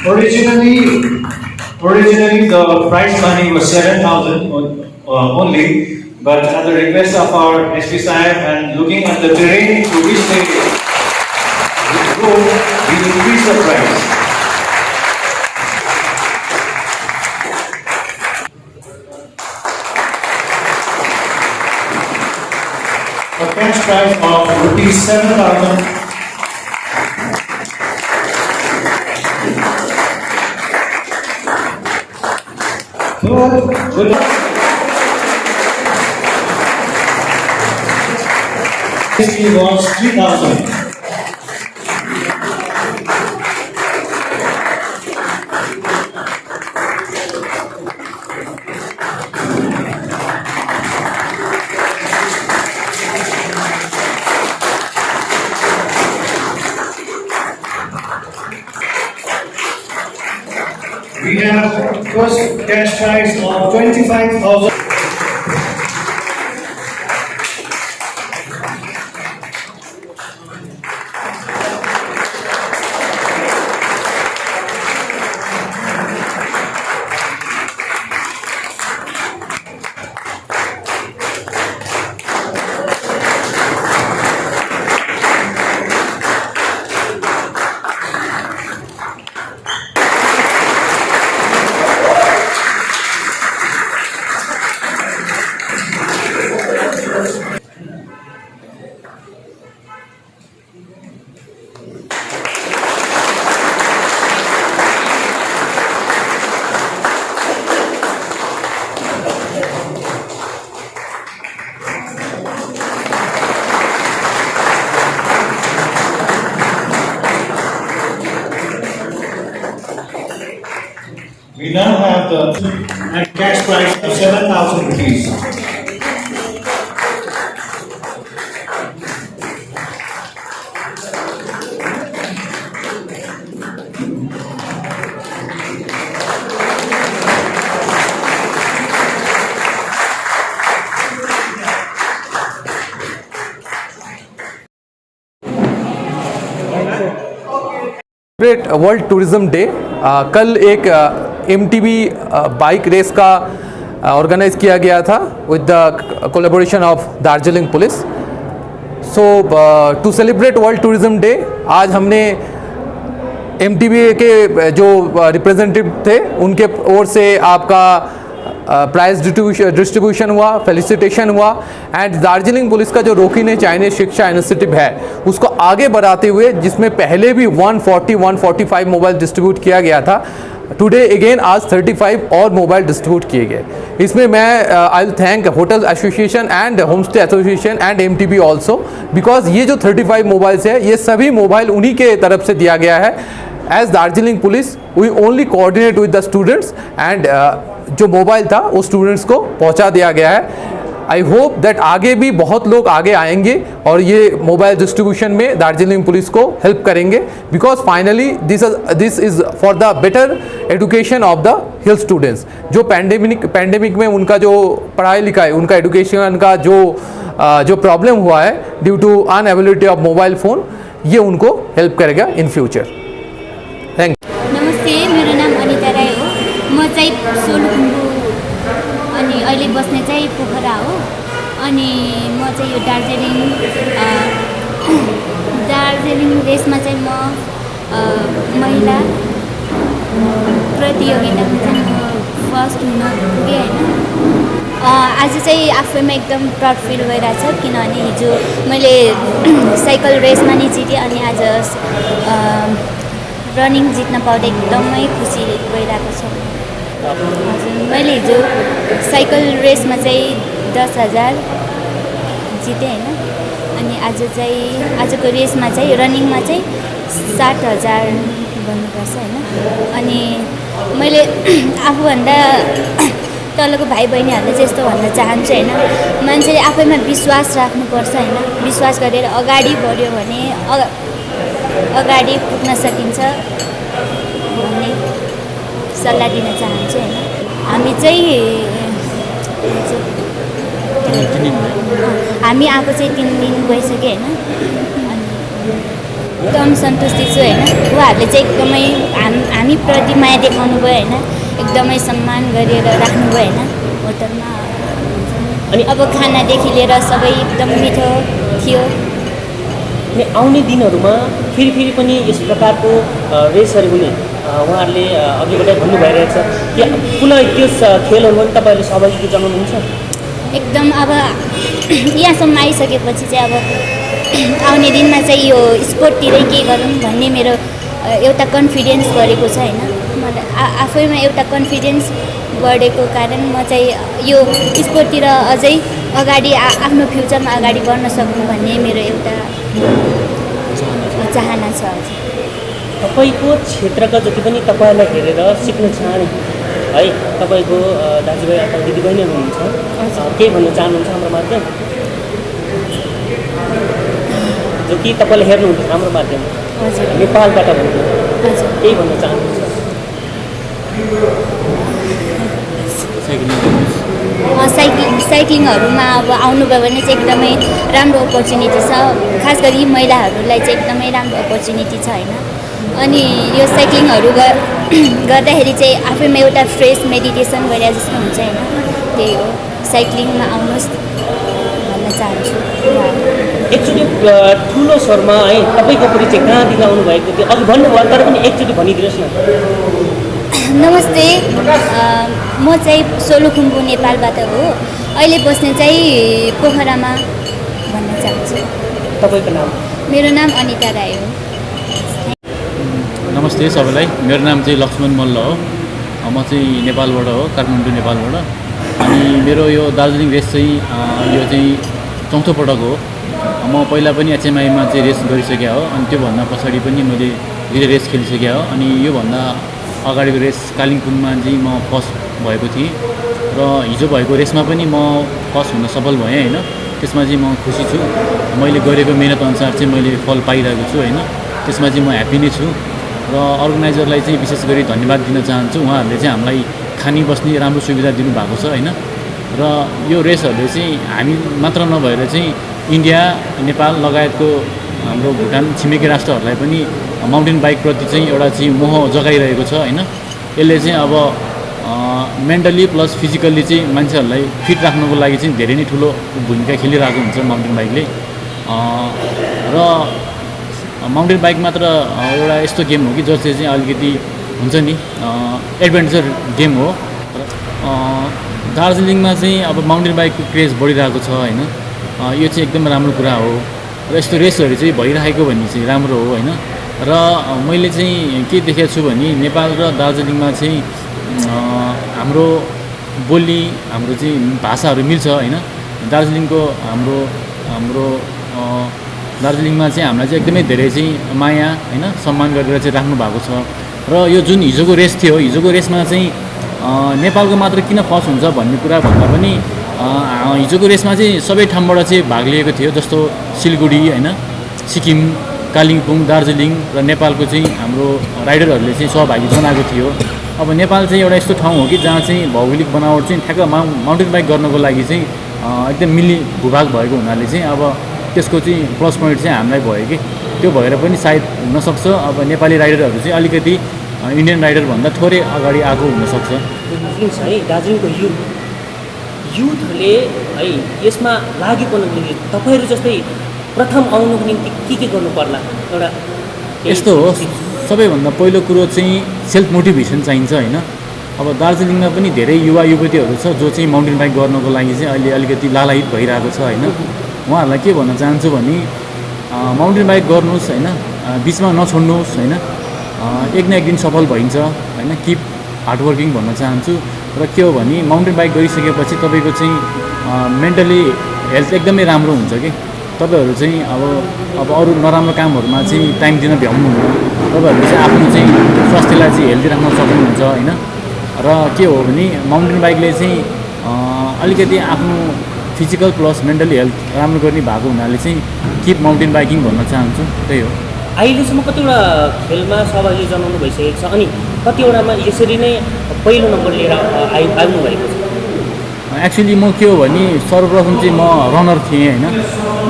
Originally the prize money was 7,000 only, but at the request of our SP Sahib and looking at the terrain to which they go, we increased the price. A cash prize of rupees 7,000. Good. This was 3,000. We have first cash prize of 25,000. We now have the cash prize of 7,000 rupees. World tourism day कल एक MTB bike race का organise किया गया था with the collaboration of Darjeeling police. So to celebrate world tourism day आज हमने MTB के जो रिप्रेजेंटेटिव थे उनके ओर से आपका प्राइज डिस्ट्रीब्यूशन हुआ, फेलिसिटेशन हुआ एंड दार्जिलिंग पुलिस का जो रोकिने चाइनीज शिक्षा इनिशिएटिव है उसको आगे बढ़ाते हुए जिसमें पहले भी 145 मोबाइल डिस्ट्रीब्यूट किया गया था, टुडे अगेन आज 35 और मोबाइल डिस्ट्रीब्यूट किए गए. इसमें मैं I will thank hotel association and home stay association and MTB also because ये जो 35 मोबाइल्स है ये सभी मोबाइल उन्हीं के तरफ से दिया गया है. As Darjeeling police we only coordinate with the students and जो मोबाइल था वो स्टूडेंट्स को पहुंचा दिया गया है. आई होप दैट आगे भी बहुत लोग आगे आएंगे और ये मोबाइल डिस्ट्रीब्यूशन में दार्जिलिंग पुलिस को हेल्प करेंगे because finally this is for the better education of the hill students. जो पैंडेमिक में उनका जो पढ़ाई लिखाई उनका एजुकेशन का जो प्रॉब्लम हुआ है due to unavailability of mobile phone ये उनको हेल्प करेगा इन फ्यूचर. Thank you. नमस्ते, मेरो नाम अनिता राई हो. म चाहिँ सोलुखुम्बु अनि अहिले बस्ने चाहिँ पोखरा हो. अनि म चाहिँ यो दार्जिलिङ रेसमा चाहिँ म महिला प्रतियोगितामा चाहिँ म फर्स्ट हुन पुगेँ होइन. आज चाहिँ आफैमा एकदम प्राउड फिल भइरहेको छ किनभने हिजो मैले साइकल रेसमा नि जितेँ अनि आज रनिङ जित्न पाउँदा एकदमै खुसी भइरहेको छ. हजुर, मैले हिजो साइकल रेसमा चाहिँ 10,000 जितेँ होइन. अनि आजको रेसमा चाहिँ रनिङमा चाहिँ 60,000 भन्नुपर्छ होइन. अनि मैले आफूभन्दा तलको भाइ बहिनीहरूले चाहिँ यस्तो भन्न चाहन्छु होइन, मान्छेले आफैमा विश्वास राख्नुपर्छ होइन. विश्वास गरेर अगाडि बढ्यो भने अगाडि पुग्न सकिन्छ भन्ने सल्लाह दिन चाहन्छु होइन. हामी चाहिँ हामी आएको चाहिँ 3 दिन गइसक्यो होइन. अनि एकदम सन्तुष्टि छु होइन। उहाँहरूले चाहिँ एकदमै हामीप्रति माया देखाउनु भयो होइन, एकदमै सम्मान गरेर राख्नुभयो होइन होटलमा। अनि अब खानादेखि लिएर सबै एकदम मिठो थियो। अनि आउने दिनहरूमा फेरि पनि यस प्रकारको रेसहरू हुने उहाँहरूले अघिबाटै भन्नु भइरहेको छ कि पुनः त्यस खेलहरूमा पनि तपाईँहरूले सहभागिता जनाउनुहुन्छ? एकदम अब यहाँसम्म आइसकेपछि चाहिँ अब आउने दिनमा चाहिँ यो स्पोर्टतिरै के गरौँ भन्ने मेरो एउटा कन्फिडेन्स बढेको छ होइन। मलाई आफैमा एउटा कन्फिडेन्स बढेको कारण म चाहिँ यो स्पोर्टतिर अझै अगाडि आफ्नो फ्युचरमा अगाडि बढ्न सक्नु भन्ने मेरो एउटा चाहना छ। तपाईँको क्षेत्रका जति पनि तपाईँलाई हेरेर सिक्न चाहने है तपाईँको दाजुभाइ अथवा दिदीबहिनीहरू हुनुहुन्छ, केही भन्न चाहनुहुन्छ हाम्रो माध्यम जो कि तपाईँले हेर्नुहुन्छ हाम्रो माध्यम हजुर नेपालबाट भन्नु हजुर केही भन्न चाहनुहुन्छ? साइक्लिङहरूमा अब आउनुभयो भने चाहिँ एकदमै राम्रो अपर्च्युनिटी छ। खास गरी महिलाहरूलाई चाहिँ एकदमै राम्रो अपर्च्युनिटी छ होइन। अनि यो साइक्लिङहरू गर्दाखेरि चाहिँ आफैमा एउटा फ्रेस मेडिटेसन गरे जस्तो हुन्छ होइन। त्यही हो, साइक्लिङमा आउनुहोस् भन्न चाहन्छु। एकचोटि ठुलो स्वरमा है तपाईँको परिचय कहाँदेखि आउनुभएको थियो अघि भन्नुभयो तर पनि एकचोटि भनिदिनुहोस् न। नमस्ते, म चाहिँ सोलुखुम्बु नेपालबाट हो। अहिले बस्ने चाहिँ पोखरामा भन्न चाहन्छु। तपाईँको नाम? मेरो नाम अनिता राई हो। नमस्ते सबैलाई, मेरो नाम चाहिँ लक्ष्मण मल्ल हो। म चाहिँ नेपालबाट हो, काठमाडौँ नेपालबाट। अनि मेरो यो दार्जिलिङ रेस चाहिँ यो चाहिँ चौथो पटक हो। म पहिला पनि एचएमआईमा चाहिँ रेस गरिसकेँ हो, अनि त्योभन्दा पछाडि पनि मैले 2 रेस खेलिसकेँ हो। अनि योभन्दा अगाडिको रेस कालिम्पोङमा चाहिँ म फर्स्ट भएको थिएँ र हिजो भएको रेसमा पनि म फर्स्ट हुन सफल भएँ होइन। त्यसमा चाहिँ म खुसी छु। मैले गरेको मेहनतअनुसार चाहिँ मैले फल पाइरहेको छु होइन। त्यसमा चाहिँ म ह्याप्पी नै छु र अर्गनाइजरलाई चाहिँ विशेष गरी धन्यवाद दिन चाहन्छु। उहाँहरूले चाहिँ हामीलाई खानी बस्ने राम्रो सुविधा दिनुभएको छ होइन। र यो रेसहरूले चाहिँ हामी मात्र नभएर चाहिँ इन्डिया, नेपाल लगायतको हाम्रो भुटान छिमेकी राष्ट्रहरूलाई पनि माउन्टेन बाइकप्रति चाहिँ एउटा चाहिँ मोह जगाइरहेको छ होइन। यसले चाहिँ अब मेन्टली प्लस फिजिकल्ली चाहिँ मान्छेहरूलाई फिट राख्नुको लागि चाहिँ धेरै नै ठुलो भूमिका खेलिरहेको हुन्छ माउन्टेन बाइकले। र माउन्टेन बाइक मात्र एउटा यस्तो गेम हो कि जसले चाहिँ अलिकति हुन्छ नि एडभेन्चर गेम हो। दार्जिलिङमा चाहिँ अब माउन्टेन बाइकको क्रेज बढिरहेको छ होइन। यो चाहिँ एकदम राम्रो कुरा हो र यस्तो रेसहरू चाहिँ भइरहेको भन्ने चाहिँ राम्रो हो होइन। र मैले चाहिँ के देखेको छु भने नेपाल र दार्जिलिङमा चाहिँ हाम्रो बोली, हाम्रो चाहिँ भाषाहरू मिल्छ होइन। दार्जिलिङको हाम्रो दार्जिलिङमा चाहिँ हामीलाई चाहिँ एकदमै धेरै चाहिँ माया होइन सम्मान गरेर चाहिँ राख्नु भएको छ। र यो जुन हिजोको रेस थियो, हिजोको रेसमा चाहिँ नेपालको मात्र किन फर्स्ट हुन्छ भन्ने कुरा भन्दा पनि हिजोको रेसमा चाहिँ सबै ठाउँबाट चाहिँ भाग लिएको थियो। जस्तो सिलगढी होइन, सिक्किम, कालिम्पोङ, दार्जिलिङ र नेपालको चाहिँ हाम्रो राइडरहरूले चाहिँ सहभागी जनाएको थियो। अब नेपाल चाहिँ एउटा यस्तो ठाउँ हो कि जहाँ चाहिँ भौगोलिक बनावट चाहिँ ठ्याक्क माउन्टेन बाइक गर्नको लागि चाहिँ एकदम मिल्ने भूभाग भएको हुनाले चाहिँ अब त्यसको चाहिँ प्लस पोइन्ट चाहिँ हामीलाई भयो कि त्यो भएर पनि सायद हुनसक्छ अब नेपाली राइडरहरू चाहिँ अलिकति इन्डियन राइडरभन्दा थोरै अगाडि आएको हुनसक्छ। है दार्जिलिङको युथहरूले है यसमा लागि पर्नको निम्ति तपाईँहरू जस्तै प्रथम आउनुको निम्ति के गर्नु पर्ला? एउटा यस्तो हो, सबैभन्दा पहिलो कुरो चाहिँ सेल्फ मोटिभेसन चाहिन्छ होइन। अब दार्जिलिङमा पनि धेरै युवा युवतीहरू छ जो चाहिँ माउन्टेन बाइक गर्नको लागि चाहिँ अहिले अलिकति लालायित भइरहेको छ होइन। उहाँहरूलाई के भन्न चाहन्छु भने माउन्टेन बाइक गर्नुहोस् होइन, बिचमा नछोड्नुहोस् होइन। एक न एक दिन सफल भइन्छ होइन। किप हार्डवर्किङ भन्न चाहन्छु। र के हो भने माउन्टेन बाइक गरिसकेपछि तपाईँको चाहिँ मेन्टली हेल्थ एकदमै राम्रो हुन्छ कि तपाईँहरू चाहिँ अब अरू नराम्रो कामहरूमा चाहिँ टाइम दिन भ्याउनुहुन्न। तपाईँहरूले चाहिँ आफ्नो चाहिँ स्वास्थ्यलाई चाहिँ हेल्दी राख्न सक्नुहुन्छ होइन। र के हो भने माउन्टेन बाइकले चाहिँ अलिकति आफ्नो फिजिकल प्लस मेन्टली हेल्थ राम्रो गर्ने भएको हुनाले चाहिँ किप माउन्टेन बाइकिङ भन्न चाहन्छु। त्यही हो। अहिलेसम्म कतिवटा खेलमा सहभागी जनाउनु भइसकेको छ अनि कतिवटामा यसरी नै पहिलो नम्बर लिएर आउनु भएको छ? एक्चुअली म के हो भने सर्वप्रथम चाहिँ म रनर थिएँ होइन।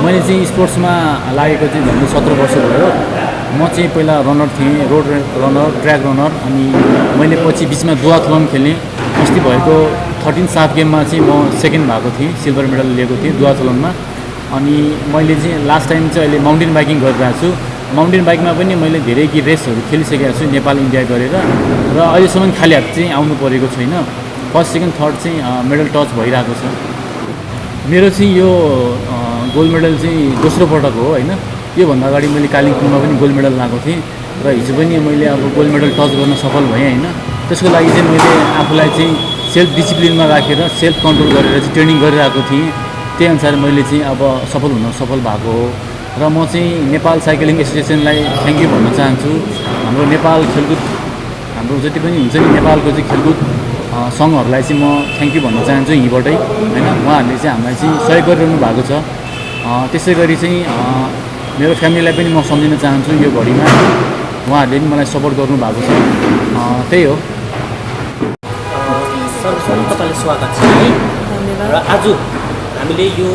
मैले चाहिँ स्पोर्ट्समा लागेको चाहिँ झन्डै 17 वर्ष भयो। म चाहिँ पहिला रनर थिएँ, रोड रनर, ट्र्याक रनर, अनि मैले पछि बिचमा दुआथलन खेलेँ। अस्ति भएको 13 साफ गेममा चाहिँ म सेकेन्ड भएको थिएँ, सिल्भर मेडल लिएको थिएँ दुआथलनमा। अनि मैले चाहिँ लास्ट टाइम चाहिँ अहिले माउन्टेन बाइकिङ गरिरहेको छु। माउन्टेन बाइकमा पनि मैले धेरै रेसहरू खेलिसकेको छु नेपाल इन्डिया गरेर, र अहिलेसम्म खाली हात चाहिँ आउनु परेको छैन। फर्स्ट सेकेन्ड थर्ड चाहिँ मेडल टच भइरहेको छ। मेरो चाहिँ यो गोल्ड मेडल चाहिँ दोस्रो पटक हो होइन। योभन्दा अगाडि मैले कालिम्पोङमा पनि गोल्ड मेडल लगाएको थिएँ, र हिजो पनि मैले अब गोल्ड मेडल टच गर्न सफल भएँ होइन। त्यसको लागि चाहिँ मैले आफूलाई चाहिँ सेल्फ डिसिप्लिनमा राखेर सेल्फ कन्ट्रोल गरेर चाहिँ ट्रेनिङ गरिरहेको थिएँ। त्यही अनुसार मैले चाहिँ अब सफल भएको हो। र म चाहिँ नेपाल साइक्लिङ एसोसिएसनलाई थ्याङ्क यू भन्न चाहन्छु। हाम्रो नेपाल खेलकुद, हाम्रो जति पनि हुन्छ नि नेपालको चाहिँ खेलकुद सङ्घहरूलाई चाहिँ म थ्याङ्क यू भन्न चाहन्छु यहीँबाटै होइन। उहाँहरूले चाहिँ हामीलाई चाहिँ सहयोग गरिरहनु भएको छ। त्यसै गरी चाहिँ मेरो फ्यामिलीलाई पनि म सम्झिन चाहन्छु यो घडीमा, उहाँहरूले पनि मलाई सपोर्ट गर्नुभएको छ। त्यही हो। सर्वप्रथम तपाईँलाई स्वागत छ है। धन्यवाद। र आज हामीले यो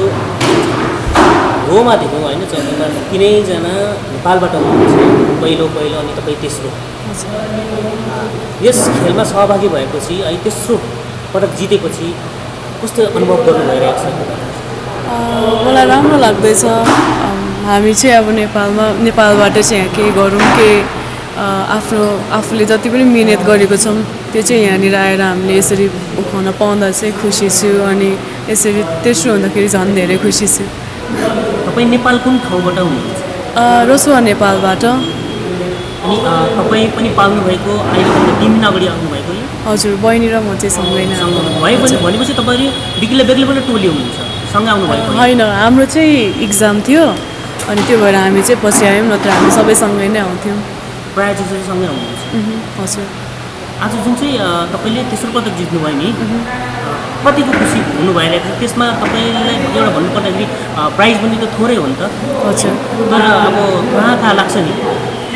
रोमा देख्यौँ होइन, जसमा तिनैजना नेपालबाट हुनुहुन्छ, पहिलो अनि तपाईँ तेस्रो। यस खेलमा सहभागी भएपछि है तेस्रो पटक जितेपछि कस्तो अनुभव गर्नु भइरहेको छ? मलाई राम्रो लाग्दैछ। हामी चाहिँ अब नेपालबाट चाहिँ यहाँ केही गरौँ, आफूले जति पनि मिहिनेत गरेको छौँ त्यो चाहिँ यहाँनिर आएर हामीले यसरी उठाउन पाउँदा चाहिँ खुसी छु। अनि यसरी तेस्रो हुँदाखेरि झन् धेरै खुसी छु। तपाईँ नेपाल कुन ठाउँबाट हुनुहुन्छ? रसुवा नेपालबाट। अनि तपाईँ पनि पाल्नु भएको अहिलेभन्दा 3 दिन अगाडि आउनुभएको? हजुर, बहिनी र म चाहिँ सँगै नै भनेपछि तपाईँहरू बेग्लै बेग्लै टोली हुनुहुन्छ, सँगै आउनुभएको? होइन, हाम्रो चाहिँ इक्जाम थियो अनि त्यो भएर हामी चाहिँ पछि आयौँ, नत्र हामी सबै सँगै नै आउँथ्यौँ। प्रायः चाहिँ सँगै आउनुहुन्छ? हजुर। आज जुन चाहिँ तपाईँले तेस्रो पटक जित्नुभयो नि, कतिको खुसी हुनु भइरहेको छ? त्यसमा तपाईँलाई एउटा भन्नुपर्दाखेरि प्राइज पनि त थोरै हो नि त। हजुर। तर अब कहाँ लाग्छ नि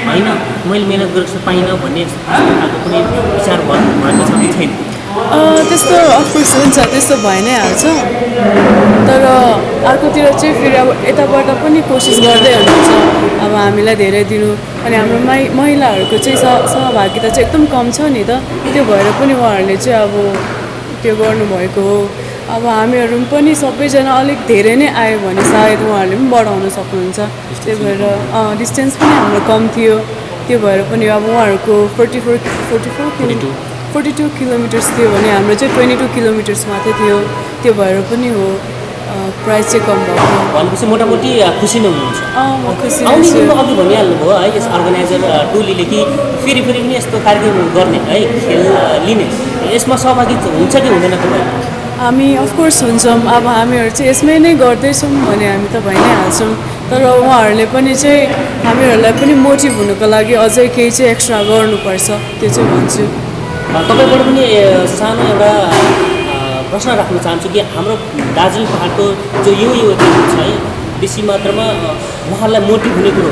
होइन, मैले मिहिनेत गरेको पाइनँ भन्ने खालको कुनै विचार भएको छ कि छैन? त्यस्तो अफकोर्स हुन्छ, त्यस्तो भइ नै हाल्छ। तर अर्कोतिर चाहिँ फेरि अब यताबाट पनि कोसिस गर्दै हुनुहुन्छ अब हामीलाई धेरै दिनु। अनि हाम्रो महिलाहरूको चाहिँ सहभागिता चाहिँ एकदम कम छ नि त, त्यो भएर पनि उहाँहरूले चाहिँ अब त्यो गर्नुभएको हो। अब हामीहरू पनि सबैजना अलिक धेरै नै आयो भने सायद उहाँहरूले पनि बढाउन सक्नुहुन्छ। त्यही भएर डिस्टेन्स पनि हाम्रो कम थियो, त्यो भएर पनि अब उहाँहरूको 42 किलोमिटर्स थियो भने हाम्रो चाहिँ 22 किलोमिटर्स मात्रै थियो। त्यो भएर पनि हो प्राइस चाहिँ कम भएको। भनेपछि मोटामोटी खुसी नै हुनुहुन्छ? खुसी। आउने दिनमा अघि भनिहाल्नु भयो है, यस अर्गनाइजर टोलीले कि फेरि पनि यस्तो कार्यक्रम गर्ने है, खेल लिने, यसमा सहभागी हुन्छ कि हुँदैन तपाईँ? हामी अफकोर्स हुन्छौँ। अब हामीहरू चाहिँ यसमै नै गर्दैछौँ भने हामी त भइ नै हाल्छौँ। तर उहाँहरूले पनि चाहिँ हामीहरूलाई पनि मोटिभ हुनुको लागि अझै केही चाहिँ एक्स्ट्रा गर्नुपर्छ, त्यो चाहिँ भन्छु। तपाईँबाट पनि सानो एउटा प्रश्न राख्न चाहन्छु कि हाम्रो दार्जिलिङ पाहाडको जो युवा छ है, बेसी मात्रामा उहाँहरूलाई मोटिभ हुने कुरो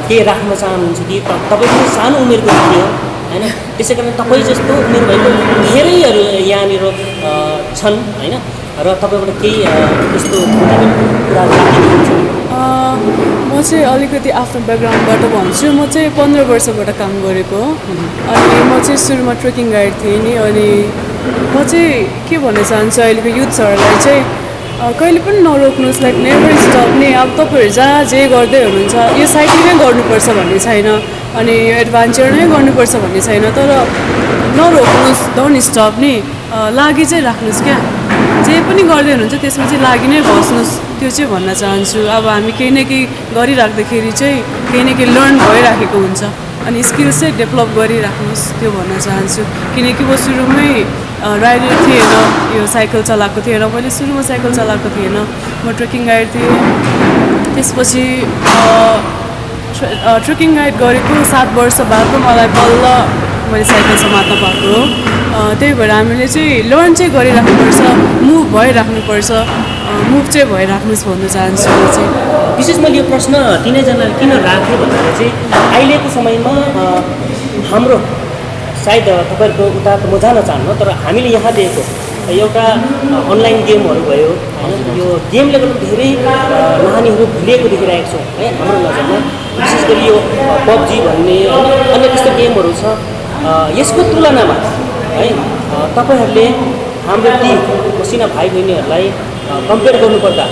केही राख्न चाहनुहुन्छ कि? तपाईँ पनि सानो उमेरको थियो होइन, त्यसै कारण तपाईँ जस्तो उमेर भएको धेरैहरू यहाँनिर छन् होइन, र तपाईँबाट केही यस्तो कुराहरू राखिनुहुन्छ? म चाहिँ अलिकति आफ्नो ब्याकग्राउन्डबाट भन्छु। म चाहिँ 15 वर्षबाट काम गरेको हो। अनि म चाहिँ सुरुमा ट्रेकिङ गाइड थिएँ नि। अनि म चाहिँ के भन्न चाहन्छु अहिलेको युथ्सहरूलाई चाहिँ कहिले पनि नरोक्नुहोस्, लाइक नेभर स्टप नि। अब तपाईँहरू जहाँ जे गर्दै हुनुहुन्छ यो साइक्लिङै गर्नुपर्छ भन्ने छैन, अनि यो एडभेन्चर नै गर्नुपर्छ भन्ने छैन, तर नरोक्नुहोस्, डोन्ट स्टप नि। लागि चाहिँ राख्नुहोस् क्या, जे पनि गर्दै हुनुहुन्छ त्यसमा चाहिँ लागि नै बस्नुहोस्, त्यो चाहिँ भन्न चाहन्छु। अब हामी केही न केही गरिराख्दाखेरि चाहिँ केही न केही लर्न भइराखेको हुन्छ, अनि स्किल्स चाहिँ डेभलप गरिराख्नुहोस्, त्यो भन्न चाहन्छु। किनकि म सुरुमै राइडर थिएन, यो साइकल चलाएको थिएन, मैले सुरुमा साइकल चलाएको थिएन, म ट्रेकिङ गाइड थिएँ। त्यसपछि ट्रेकिङ गाइड गरेको 7 वर्ष बाद मलाई बल्ल मैले साइकल समात्न पाएको हो। त्यही भएर हामीले चाहिँ लर्न चाहिँ गरिराख्नुपर्छ, मुभ भइराख्नुपर्छ, मुभ चाहिँ भइराख्नुहोस् भन्न चाहन्छु म चाहिँ। विशेष मैले यो प्रश्न तिनैजनाले किन राखेँ भन्दाखेरि चाहिँ अहिलेको समयमा हाम्रो सायद तपाईँहरूको उता त म जान चाहन्न, तर हामीले यहाँ दिएको एउटा अनलाइन गेमहरू भयो होइन, यो गेमले गर्दा धेरै नानीहरू भुलिएको देखिरहेको छौँ है हाम्रो नजरमा। विशेष गरी यो पब्जी भन्ने अन्य त्यस्तो गेमहरू छ। यसको तुलनामा है तपाईँहरूले हाम्रो ती मसिना भाइ बहिनीहरूलाई कम्पेयर गर्नुपर्दा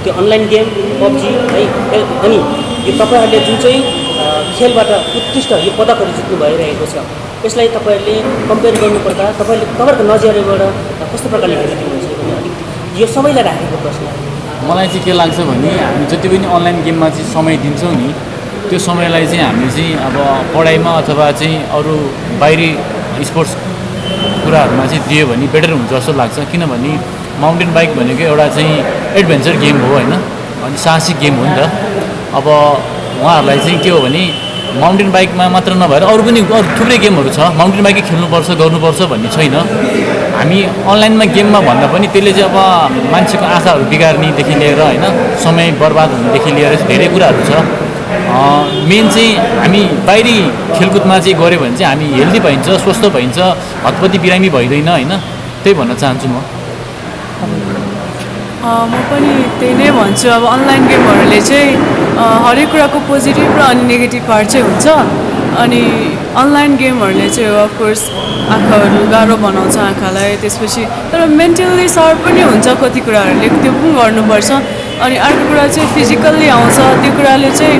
त्यो अनलाइन गेम पब्जी है अनि यो तपाईँहरूले जुन चाहिँ खेलबाट उत्कृष्ट यो पदकहरू जित्नु भइरहेको छ यसलाई तपाईँहरूले कम्पेयर गर्नुपर्दा तपाईँहरूको नजरबाट कस्तो प्रकारले हेरिदिनुहुन्छ भने अलिकति यो सबैलाई राखेको प्रश्न। मलाई चाहिँ के लाग्छ भने हामी जति पनि अनलाइन गेममा चाहिँ समय दिन्छौँ नि त्यो समयलाई चाहिँ हामीले चाहिँ अब पढाइमा अथवा चाहिँ अरू बाहिरी स्पोर्ट्स कुराहरूमा चाहिँ दियो भने बेटर हुन्छ जस्तो लाग्छ। किनभने माउन्टेन बाइक भनेको एउटा चाहिँ एडभेन्चर गेम हो होइन, अनि साहसिक गेम हो नि त। अब उहाँहरूलाई चाहिँ के हो भने माउन्टेन बाइकमा मात्र नभएर अरू पनि थुप्रै गेमहरू छ, माउन्टेन बाइकै खेल्नुपर्छ गर्नुपर्छ भन्ने छैन। हामी अनलाइनमा गेममा भन्दा पनि त्यसले चाहिँ अब मान्छेको आशाहरू बिगार्नेदेखि लिएर होइन समय बर्बाद हुनेदेखि लिएर धेरै कुराहरू छ। मेन चाहिँ हामी बाहिरी खेलकुदमा चाहिँ गऱ्यो भने चाहिँ हामी हेल्दी भइन्छ, स्वस्थ भइन्छ, हतपति बिरामी भइँदैन होइन, त्यही भन्न चाहन्छु म। म पनि त्यही नै भन्छु। अब अनलाइन गेमहरूले चाहिँ हरेक कुराको पोजिटिभ र अनि नेगेटिभ पार्ट चाहिँ हुन्छ। अनि अनलाइन गेमहरूले चाहिँ अफकोर्स आँखाहरू गाह्रो बनाउँछ आँखालाई, त्यसपछि तर मेन्टल्ली सार्प पनि हुन्छ कति कुराहरूले, त्यो पनि गर्नुपर्छ। अनि अर्को कुरा चाहिँ फिजिकल्ली आउँछ, त्यो कुराले चाहिँ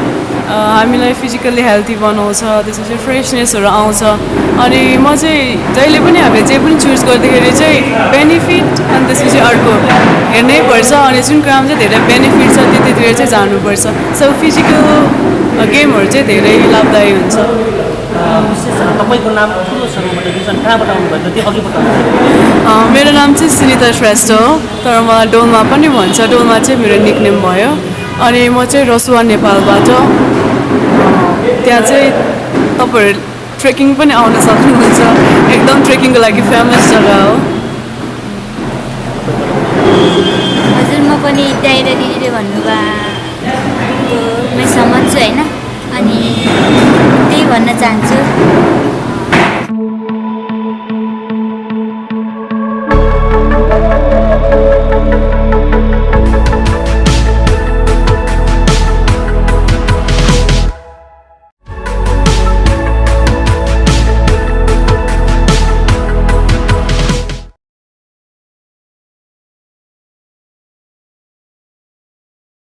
हामीलाई फिजिकल्ली हेल्दी बनाउँछ, त्यसपछि फ्रेसनेसहरू आउँछ। अनि म चाहिँ जहिले पनि हामीले जे पनि चुज गर्दाखेरि चाहिँ बेनिफिट अनि त्यसपछि अर्को हेर्नै पर्छ। अनि जुन कुरामा चाहिँ धेरै बेनिफिट छ त्यतितिर चाहिँ जानुपर्छ। सो फिजिकल गेमहरू चाहिँ धेरै लाभदायी हुन्छ। विशेष तपाईँको नाम ठुलो समूहबाट जुन कहाँबाट आउनुभएको त्यो अघि बताउनु। मेरो नाम चाहिँ सुनिता श्रेष्ठ हो, तर मलाई डोल्मा पनि भन्छ, डोल्मा चाहिँ मेरो निकनेम भयो। अनि म चाहिँ रसुवा नेपालबाट, त्यहाँ चाहिँ तपाईँहरू ट्रेकिङ पनि आउन सक्नुहुन्छ, एकदम ट्रेकिङको लागि फेमस जग्गा हो। हजुर म पनि त्यहीँनिर दिदीले भन्नुभयो